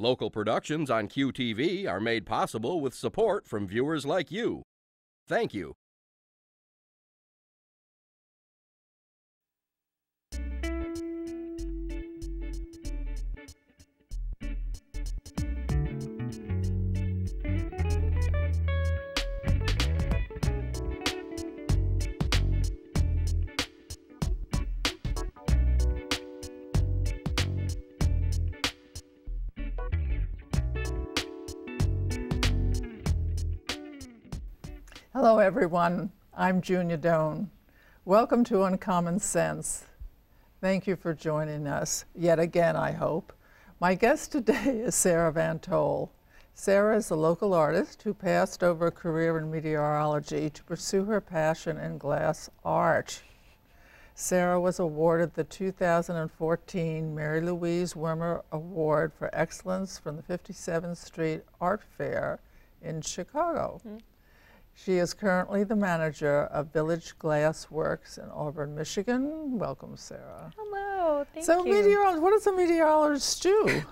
Local productions on QTV are made possible with support from viewers like you. Thank you. Hello everyone, I'm Junia. Welcome to Uncommon Sense. Thank you for joining us, yet again I hope. My guest today is Sara Van Tol. Sara is a local artist who passed over a career in meteorology to pursue her passion in glass art. Sara was awarded the 2014 Mary Louise Wimmer Award for Excellence from the 57th Street Art Fair in Chicago. She is currently the manager of Village Glass Works in Auburn, Michigan. Welcome, Sara. Hello, thank you. So, what does a meteorologist do?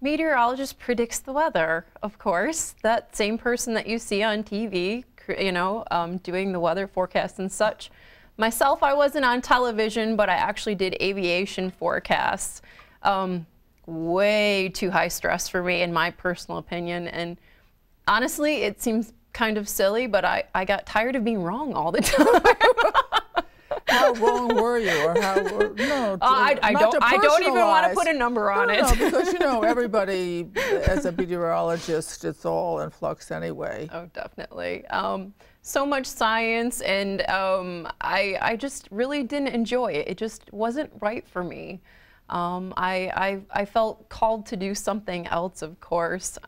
Meteorologist predicts the weather, of course. That same person that you see on TV, you know, doing the weather forecast and such. Myself, I wasn't on television, but I actually did aviation forecasts. Way too high stress for me, in my personal opinion. And honestly, it seems kind of silly, but I got tired of being wrong all the time. How wrong were you, or how? No, I don't even want to put a number on it. No, because you know everybody, as a meteorologist, it's all in flux anyway. Oh, definitely. So much science, and I just really didn't enjoy it. It just wasn't right for me. I felt called to do something else, of course.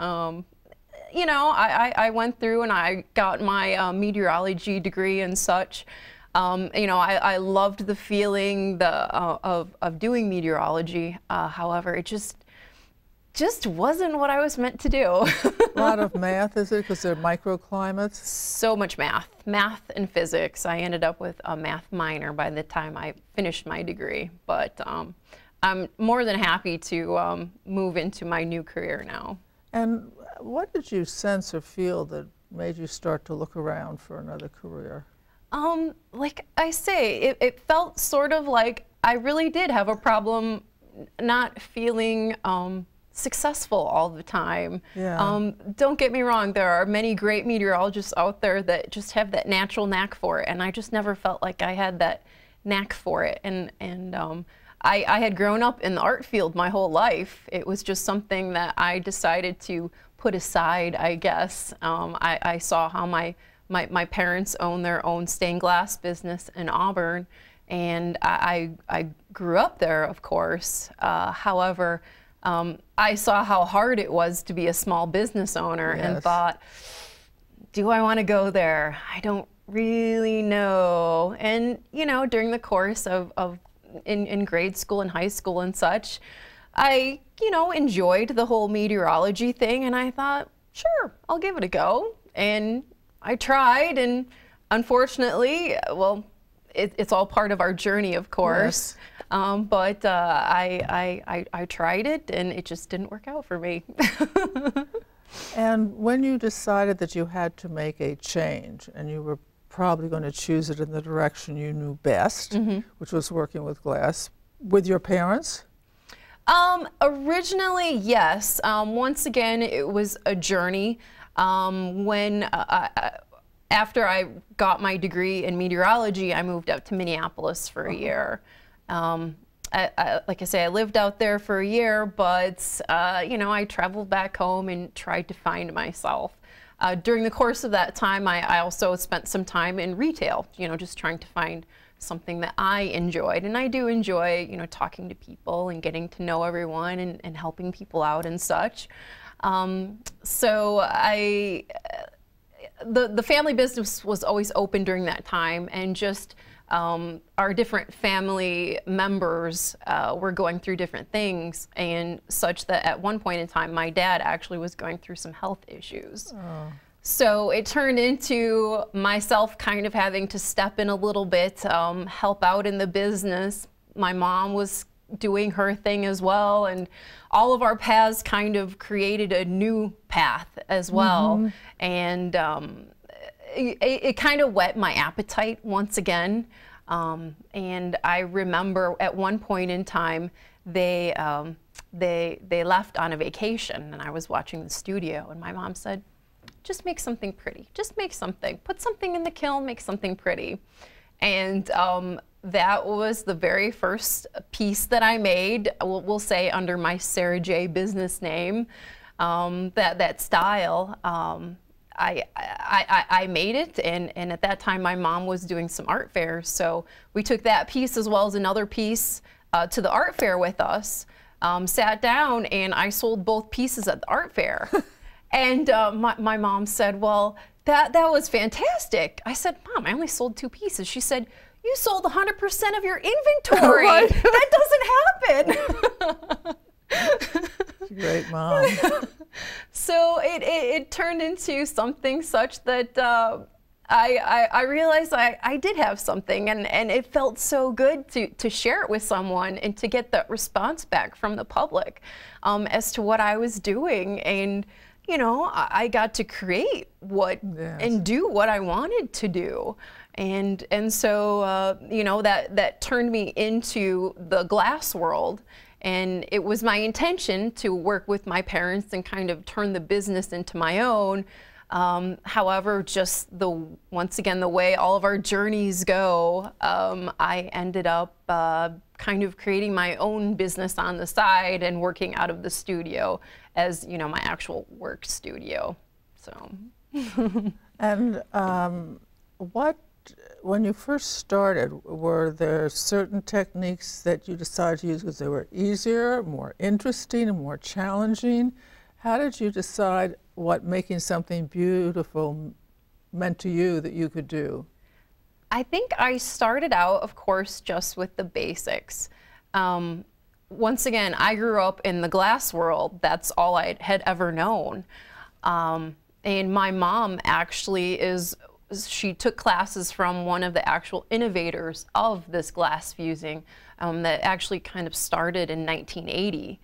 You know, I went through and I got my meteorology degree and such. You know, I loved the feeling of doing meteorology. However, it just wasn't what I was meant to do. A lot of math, is it? Because they're microclimates? So much math and physics. I ended up with a math minor by the time I finished my degree. But I'm more than happy to move into my new career now. And what did you sense or feel that made you start to look around for another career? Like I say, it felt sort of like I really did have a problem not feeling successful all the time. Yeah. Don't get me wrong, there are many great meteorologists out there that just have that natural knack for it, and I just never felt like I had that knack for it. And I had grown up in the art field my whole life. It was just something that I decided to put aside, I guess. I saw how my parents own their own stained glass business in Auburn, and I grew up there, of course. However, I saw how hard it was to be a small business owner. Yes. And thought, do I want to go there? I don't really know. And, you know, during the course of in grade school and high school and such, I, you know, enjoyed the whole meteorology thing, and I thought, sure, I'll give it a go. And I tried, and unfortunately, well, it's all part of our journey, of course. Yes. But I tried it, and it just didn't work out for me. And when you decided that you had to make a change, and you were probably going to choose it in the direction you knew best, which was working with glass, with your parents? Originally, yes. Once again, it was a journey. After I got my degree in meteorology, I moved up to Minneapolis for a year. Like I say, I lived out there for a year, but you know, I traveled back home and tried to find myself. During the course of that time, I also spent some time in retail, you know, just trying to find something that I enjoyed. And I do enjoy, you know, talking to people and getting to know everyone and helping people out and such. So the family business was always open during that time, and just our different family members were going through different things, and such that at one point in time, my dad actually was going through some health issues. Oh. So it turned into myself kind of having to step in a little bit, help out in the business. My mom was doing her thing as well, and all of our paths kind of created a new path as well. And it kind of whet my appetite once again. And I remember at one point in time, they left on a vacation, and I was watching the studio, and my mom said, just make something pretty. Just make something. Put something in the kiln, make something pretty. And that was the very first piece that I made, we'll say under my Sarah J business name, that style. I made it, and at that time my mom was doing some art fairs, so we took that piece as well as another piece to the art fair with us, sat down, and I sold both pieces at the art fair. And my mom said, well, that was fantastic. I said, Mom, I only sold 2 pieces. She said, you sold 100% of your inventory. Right. That doesn't happen. Great mom. So it turned into something such that I realized I did have something, and it felt so good to share it with someone and to get that response back from the public as to what I was doing. And you know, I got to create and do what I wanted to do. And so, you know, that turned me into the glass world. And it was my intention to work with my parents and kind of turn the business into my own. However, just once again, the way all of our journeys go, I ended up kind of creating my own business on the side and working out of the studio as, you know, my actual work studio. So. And when you first started, were there certain techniques that you decided to use because they were easier, more interesting, and more challenging? How did you decide what making something beautiful meant to you that you could do? I think I started out, of course, just with the basics. Once again, I grew up in the glass world. That's all I had ever known. And my mom actually she took classes from one of the actual innovators of this glass fusing that actually kind of started in 1980.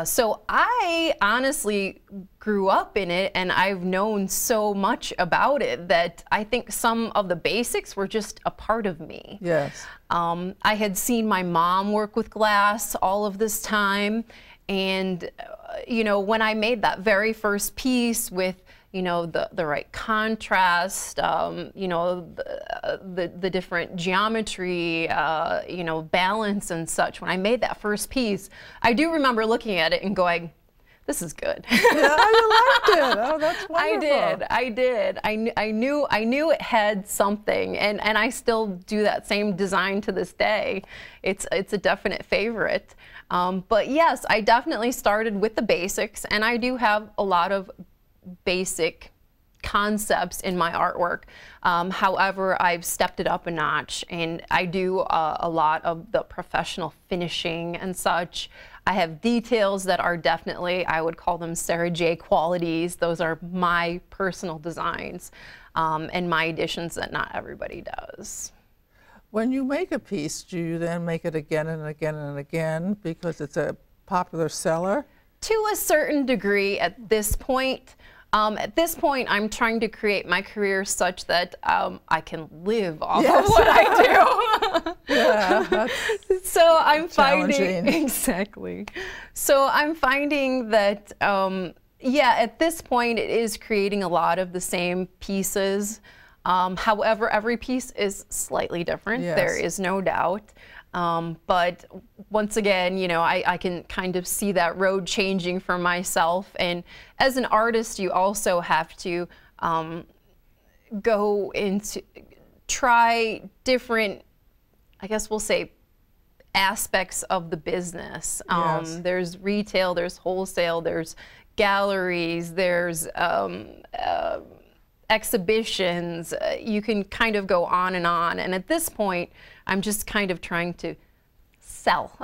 So I honestly grew up in it, and I've known so much about it that I think some of the basics were just a part of me. Yes. I had seen my mom work with glass all of this time, and you know, when I made that very first piece with, you know, the right contrast, you know, the different geometry, you know, balance and such. When I made that first piece, I do remember looking at it and going, this is good. Yeah, I liked it. Oh, that's wonderful. I did. I knew it had something, and I still do that same design to this day. It's a definite favorite. But yes, I definitely started with the basics, and I do have a lot of basic concepts in my artwork. However, I've stepped it up a notch, and I do a lot of the professional finishing and such. I have details that are definitely, I would call them Sarah J qualities. Those are my personal designs and my additions that not everybody does. When you make a piece, do you then make it again and again and again because it's a popular seller? To a certain degree at this point. At this point, I'm trying to create my career such that I can live off of what I do. Yeah, that's so I'm challenging. finding, exactly. So I'm finding that, yeah, at this point, it is creating a lot of the same pieces. However, every piece is slightly different. Yes. There is no doubt. But once again, you know, I can kind of see that road changing for myself. And as an artist, you also have to try different, I guess we'll say, aspects of the business. Yes. There's retail, there's wholesale, there's galleries, there's exhibitions. You can kind of go on. And at this point, I'm just kind of trying to sell.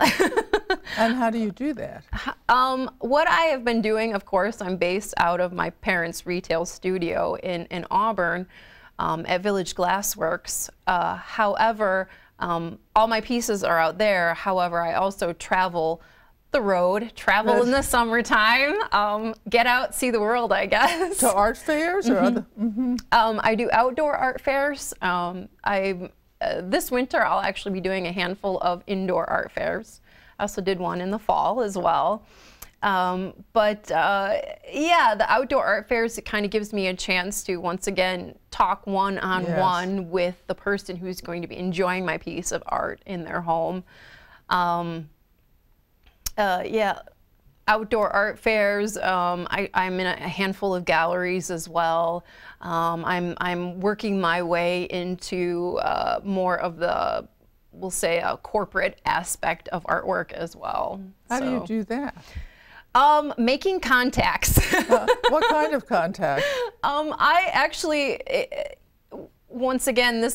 And how do you do that? What I have been doing, of course, I'm based out of my parents' retail studio in Auburn at Village Glassworks. However, all my pieces are out there. However, I also travel the road, travel in the summertime, get out, see the world, I guess. To art fairs or other? I do outdoor art fairs. This winter, I'll actually be doing a handful of indoor art fairs. I also did one in the fall as well. Yeah, the outdoor art fairs, it kind of gives me a chance to once again talk one-on-one with the person who's going to be enjoying my piece of art in their home. Yeah, outdoor art fairs. I'm in a handful of galleries as well. I'm working my way into more of the, we'll say, a corporate aspect of artwork as well. How do you do that? Making contacts. What kind of contact? I actually, once again,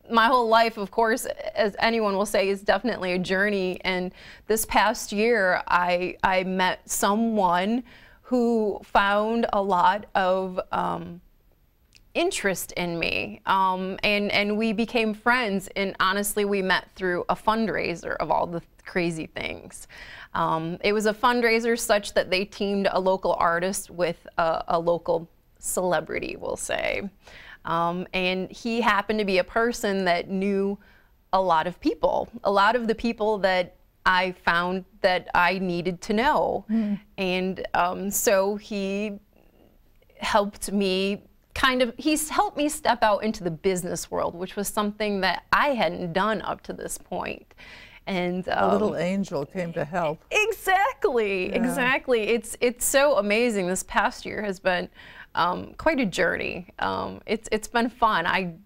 my whole life, of course, as anyone will say, is definitely a journey. And this past year, I met someone who found a lot of interest in me, and we became friends. And honestly, we met through a fundraiser of all the crazy things. It was a fundraiser such that they teamed a local artist with a local celebrity, we'll say. And he happened to be a person that knew a lot of people, a lot of the people that I found that I needed to know. And so he helped me he's helped me step out into the business world, which was something that I hadn't done up to this point. And a little angel came to help. Exactly, exactly. It's so amazing. This past year has been quite a journey. It's been fun.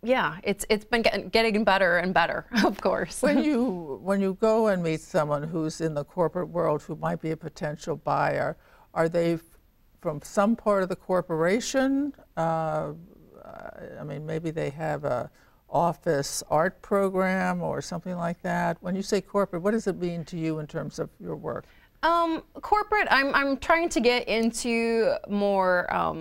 Yeah, it's been getting better and better, of course. When you go and meet someone who's in the corporate world who might be a potential buyer, are they from some part of the corporation? I mean, maybe they have a office art program or something like that. When you say corporate, what does it mean to you in terms of your work? Corporate, I'm trying to get into more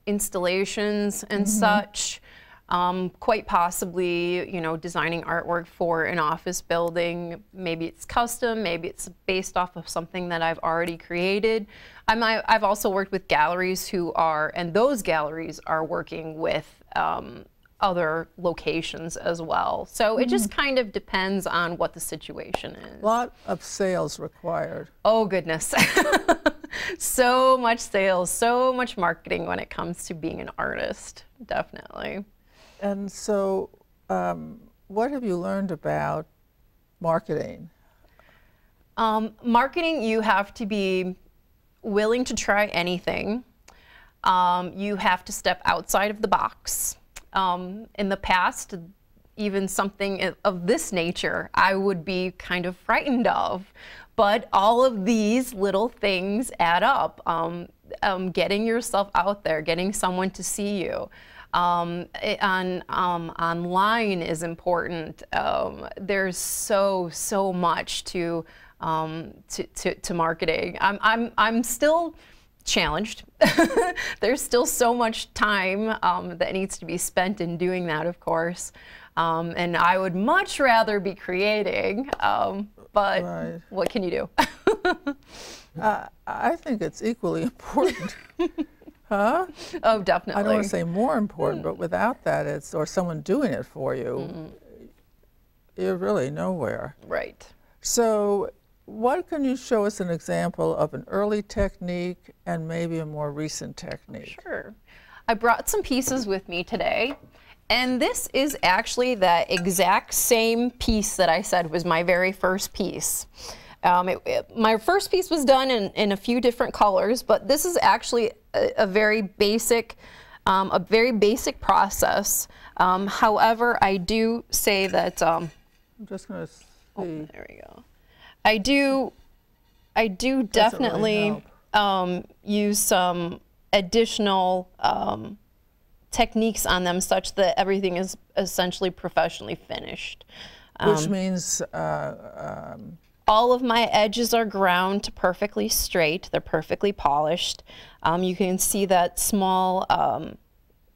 installations and such. Quite possibly, you know, designing artwork for an office building. Maybe it's custom, maybe it's based off of something that I've already created. I've also worked with galleries and those galleries are working with other locations as well. So it just kind of depends on what the situation is. A lot of sales required. Oh goodness. So much sales, so much marketing when it comes to being an artist, definitely. And so what have you learned about marketing? Marketing, you have to be willing to try anything. You have to step outside of the box. In the past, even something of this nature, I would be kind of frightened of. But all of these little things add up. Getting yourself out there, getting someone to see you. Online is important. There's so much to marketing. I'm still challenged. There's still so much time that needs to be spent in doing that, of course. And I would much rather be creating, but what can you do? I think it's equally important. Huh? Oh, definitely. I don't want to say more important, but without that, or someone doing it for you, you're really nowhere. Right. So what can you show us an example of an early technique and maybe a more recent technique? Sure. I brought some pieces with me today, and this is actually that exact same piece that I said was my very first piece. My first piece was done in a few different colors, but this is actually a very basic process. However, I do say that I'm just going to see. Oh, there we go. I do definitely really use some additional techniques on them, such that everything is essentially professionally finished. Which means all of my edges are ground to perfectly straight. They're perfectly polished. You can see that small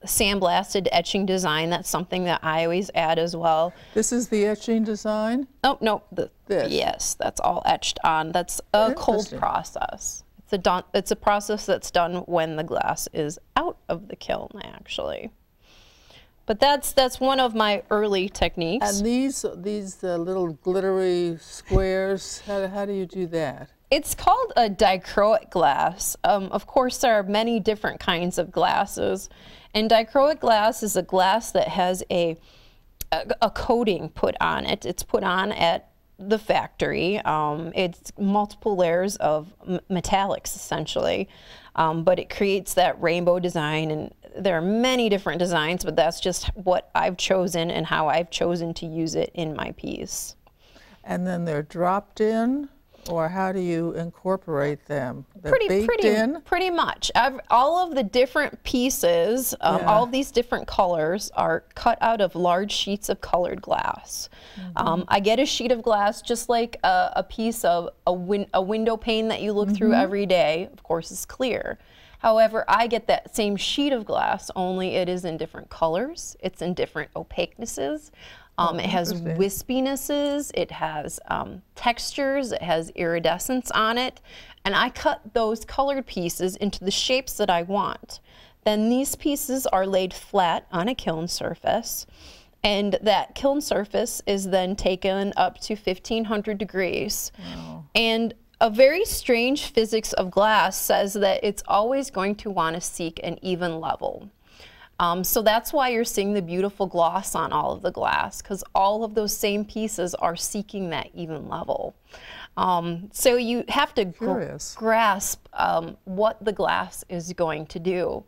sandblasted etching design. That's something that I always add as well. This is the etching design? Oh, no. This. Yes, that's all etched on. That's a cold process. It's a process that's done when the glass is out of the kiln, actually. But that's one of my early techniques. And these little glittery squares, how do you do that? It's called a dichroic glass. Of course, there are many different kinds of glasses. And dichroic glass is a glass that has a coating put on it. It's put on at the factory. It's multiple layers of metallics, essentially. But it creates that rainbow design, and there are many different designs, but that's just what I've chosen and how I've chosen to use it in my piece. And then they're dropped in, or how do you incorporate them? They're baked in? Pretty much. All of the different pieces, all of these different colors are cut out of large sheets of colored glass. I get a sheet of glass just like a piece of a window pane that you look through every day. Of course, it's clear. However, I get that same sheet of glass, only it is in different colors. It's in different opaquenesses. It has wispinesses, it has textures, it has iridescence on it, and I cut those colored pieces into the shapes that I want. Then these pieces are laid flat on a kiln surface, and that kiln surface is then taken up to 1500 degrees. Wow. And a very strange physics of glass says that it's always going to want to seek an even level. So that's why you're seeing the beautiful gloss on all of the glass, because all of those same pieces are seeking that even level. So you have to grasp what the glass is going to do.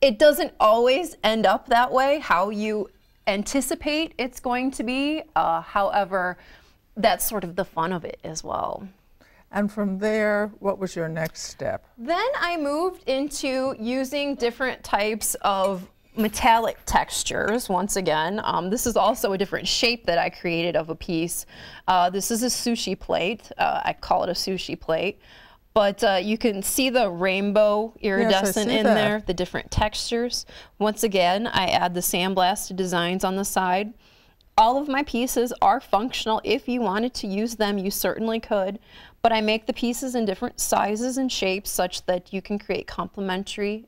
It doesn't always end up that way, how you anticipate it's going to be. However, that's sort of the fun of it as well. And from there, what was your next step? Then I moved into using different types of metallic textures. Once again, this is also a different shape that I created of a piece. This is a sushi plate. I call it a sushi plate. But you can see the rainbow iridescent in there, the different textures. Once again, I add the sandblasted designs on the side. All of my pieces are functional. If you wanted to use them, you certainly could. But I make the pieces in different sizes and shapes such that you can create complementary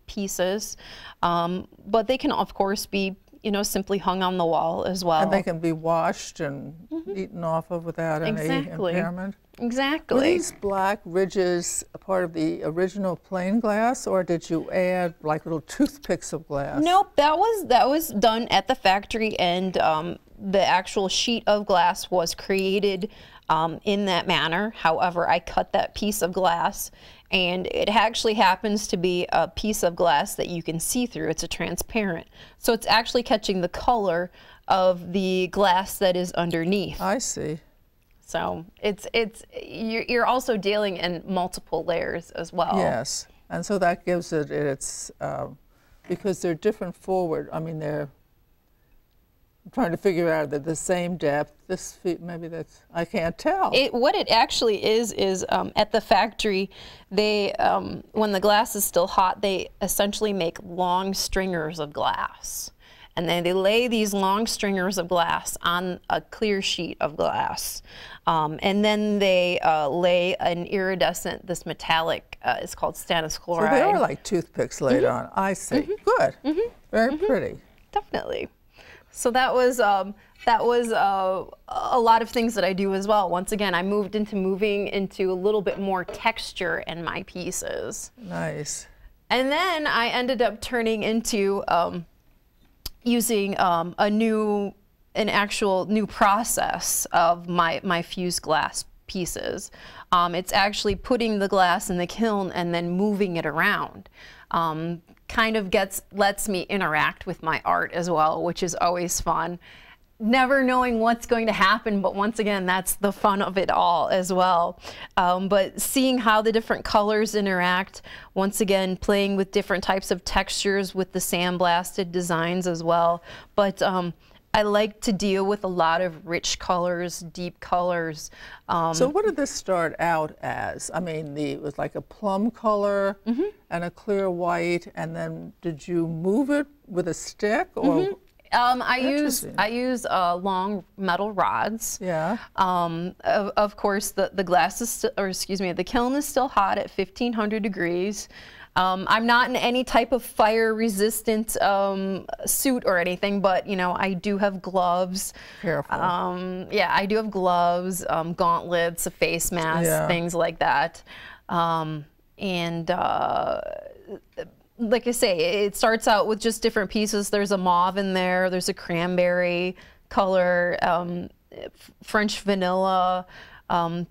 pieces. But they can, of course, be, simply hung on the wall as well. And they can be washed and eaten off of without any impairment. Exactly. Were these black ridges a part of the original plain glass, or did you add like little toothpicks of glass? Nope, that was done at the factory, and the actual sheet of glass was created in that manner. However, I cut that piece of glass, and it actually happens to be a piece of glass that you can see through. It's a transparent. So it's actually catching the color of the glass that is underneath. I see. So you're also dealing in multiple layers as well. Yes, and so that gives it its, because they're different forward, I'm trying to figure out that the same depth, maybe that's, I can't tell. What it actually is at the factory, they, when the glass is still hot, they essentially make long stringers of glass. And then they lay these long stringers of glass on a clear sheet of glass. And then they lay an iridescent, this metallic, it's called stannous chloride. So they are like toothpicks laid on. I see. Good. Very pretty. Definitely. So that was a lot of things that I do as well. Once again, I moving into a little bit more texture in my pieces. Nice. And then I ended up turning into using an actual new process of my fused glass pieces. It's actually putting the glass in the kiln and then moving it around. Kind of lets me interact with my art as well, which is always fun. Never knowing what's going to happen, but once again, that's the fun of it all as well. But seeing how the different colors interact, once again, playing with different types of textures with the sandblasted designs as well. But I like to deal with a lot of rich colors, deep colors. So what did this start out as? I mean, it was like a plum color and a clear white, and then did you move it with a stick? Or? I use long metal rods. Yeah. Of course, the glass is still, or excuse me, the kiln is still hot at 1500 degrees. I'm not in any type of fire resistant suit or anything, but you know, I do have gloves. Careful. Yeah, I do have gloves, gauntlets, a face mask, things like that. Like I say, it starts out with just different pieces. There's a mauve in there, there's a cranberry color, French vanilla,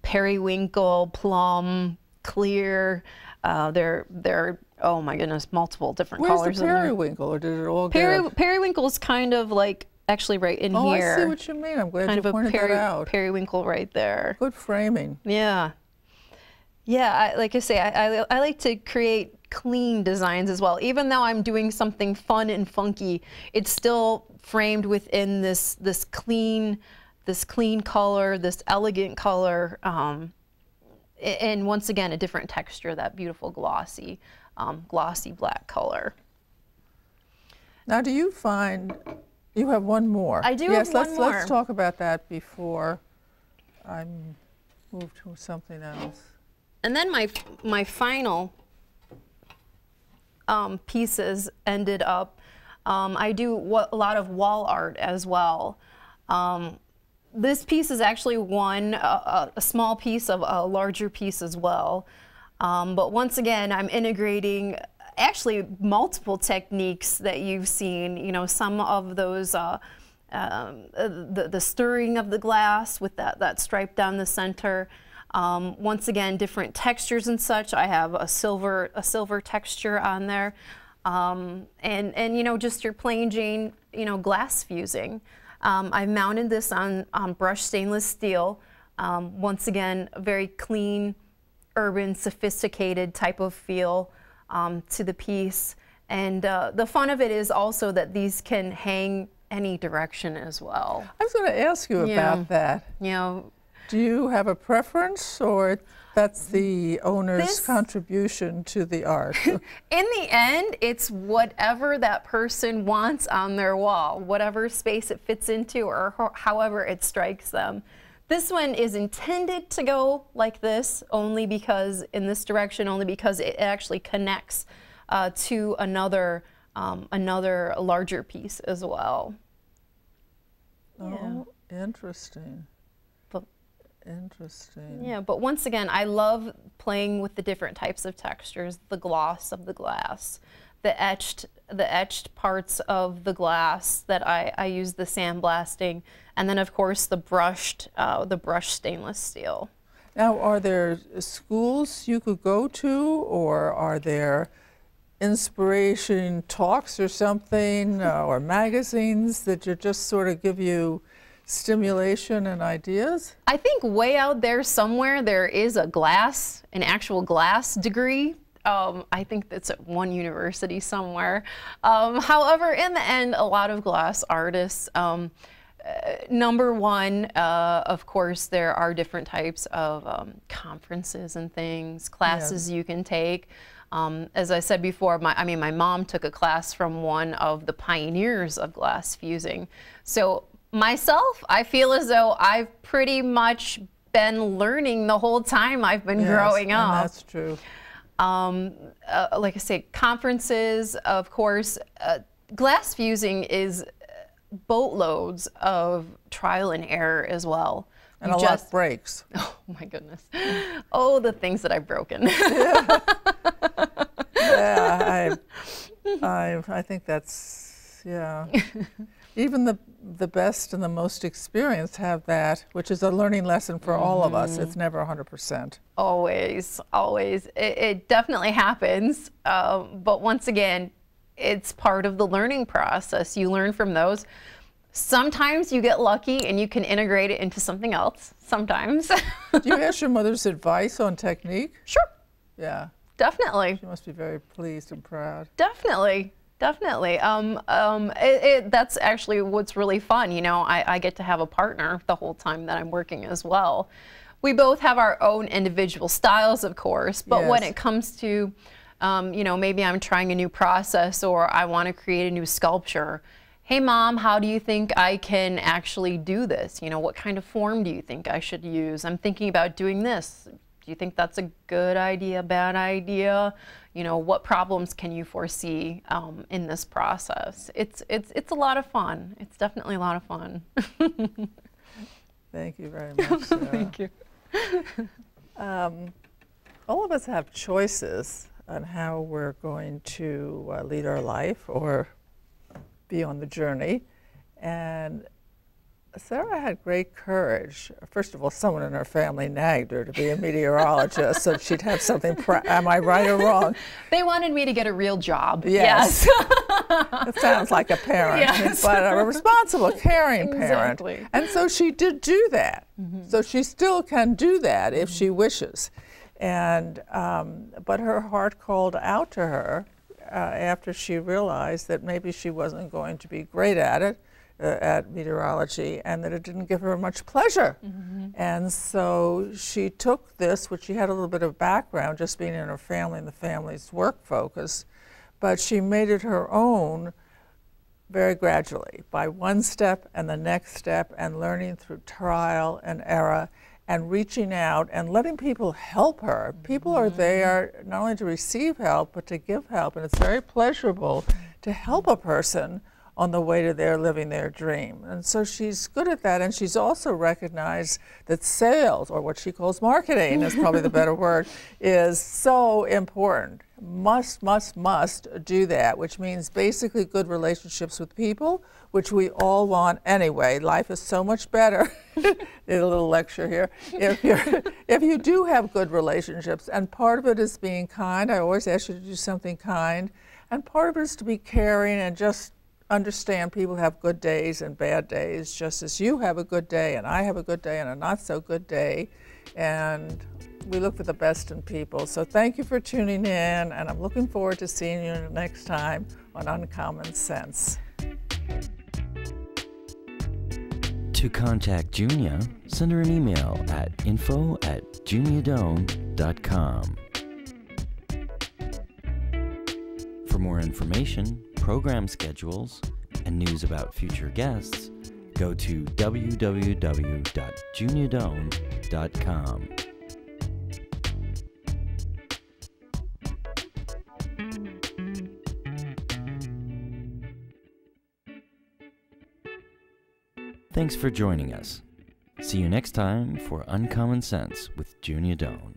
periwinkle, plum, clear. There are, oh my goodness, multiple different colors. Where's the periwinkle, or did it all get... Periwinkle is kind of like actually right in here. Oh, I see what you mean. I'm glad you pointed that out. Periwinkle right there. Good framing. Yeah. Yeah, like I say, I like to create clean designs as well. Even though I'm doing something fun and funky, it's still framed within this clean color, this elegant color, and once again a different texture, that beautiful glossy black color. Now, do you find you have one more? I do have one more. Let's talk about that before I move to something else. And then my final pieces ended up, I do a lot of wall art as well. This piece is actually a small piece of a larger piece as well. But once again, I'm integrating actually multiple techniques that you've seen. You know, some of those, the stirring of the glass with that stripe down the center. Once again, different textures and such. I have a silver texture on there, and you know, just your plain Jane, you know, glass fusing. I've mounted this on brushed stainless steel. Once again, a very clean, urban, sophisticated type of feel to the piece. And the fun of it is also that these can hang any direction as well. I was going to ask you about that. You know. Do you have a preference, or that's the owner's contribution to the art? In the end, it's whatever that person wants on their wall, whatever space it fits into, or however it strikes them. This one is intended to go like this, only because, in this direction, only because it actually connects to another larger piece as well. Oh, interesting. Interesting. Yeah, but once again, I love playing with the different types of textures, the gloss of the glass, the etched parts of the glass that I use the sandblasting, and then of course the brushed stainless steel. Now, are there schools you could go to, or are there inspiration talks or something, or magazines that just sort of give you stimulation and ideas? I think way out there somewhere there is an actual glass degree. I think that's at one university somewhere. However, in the end, a lot of glass artists, number one, of course, there are different types of conferences and things, classes you can take. As I said before, my mom took a class from one of the pioneers of glass fusing. So myself, I feel as though I've pretty much been learning the whole time I've been growing up. And that's true. Like I say, conferences, of course. Glass fusing is boatloads of trial and error as well. And a lot breaks. Oh my goodness. Oh, the things that I've broken. Yeah, I think that's, yeah. Even the best and the most experienced have that, which is a learning lesson for all of us. It's never 100%. Always, always. It definitely happens. But once again, it's part of the learning process. You learn from those. Sometimes you get lucky and you can integrate it into something else. Sometimes. Do you ask your mother's advice on technique? Sure. Yeah. Definitely. She must be very pleased and proud. Definitely. Definitely. That's actually what's really fun. You know, I get to have a partner the whole time that I'm working as well. We both have our own individual styles, of course, but when it comes to, you know, maybe I'm trying a new process or I want to create a new sculpture. Hey, Mom, how do you think I can actually do this? You know, what kind of form do you think I should use? I'm thinking about doing this. Do you think that's a good idea, bad idea? You know, what problems can you foresee in this process? It's a lot of fun. It's definitely a lot of fun. Thank you very much, Sarah. Thank you. All of us have choices on how we're going to lead our life or be on the journey. And Sarah had great courage. First of all, someone in her family nagged her to be a meteorologist so she'd have something, am I right or wrong? They wanted me to get a real job. Yes. It sounds like a parent, but a responsible, caring parent. Exactly. And so she did do that. So she still can do that if she wishes. And, but her heart called out to her after she realized that maybe she wasn't going to be great at it, at meteorology, and that it didn't give her much pleasure. And so she took this, which she had a little bit of background, just being in her family and the family's work focus, but she made it her own very gradually, by one step and the next step, and learning through trial and error, and reaching out and letting people help her. People are there not only to receive help, but to give help, and it's very pleasurable to help a person on the way to their living their dream. And so she's good at that, and she's also recognized that sales, or what she calls marketing is probably the better word, is so important. Must do that, which means basically good relationships with people, which we all want anyway. Life is so much better. Did a little lecture here. If you do have good relationships, and part of it is being kind. I always ask you to do something kind, and part of it is to be caring and just understand people have good days and bad days, just as you have a good day and I have a good day and a not so good day, and we look for the best in people. So thank you for tuning in, and I'm looking forward to seeing you next time on Uncommon Sense. To contact Junia, send her an email at info@juniadone.com. For more information, program schedules, and news about future guests, go to www.juniadone.com. Thanks for joining us. See you next time for Uncommon Sense with Junia Doan.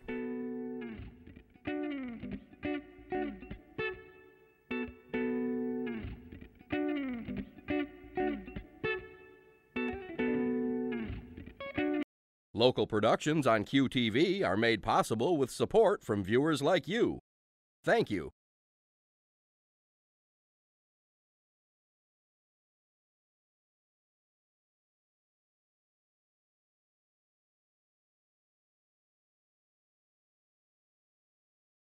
Local productions on QTV are made possible with support from viewers like you. Thank you.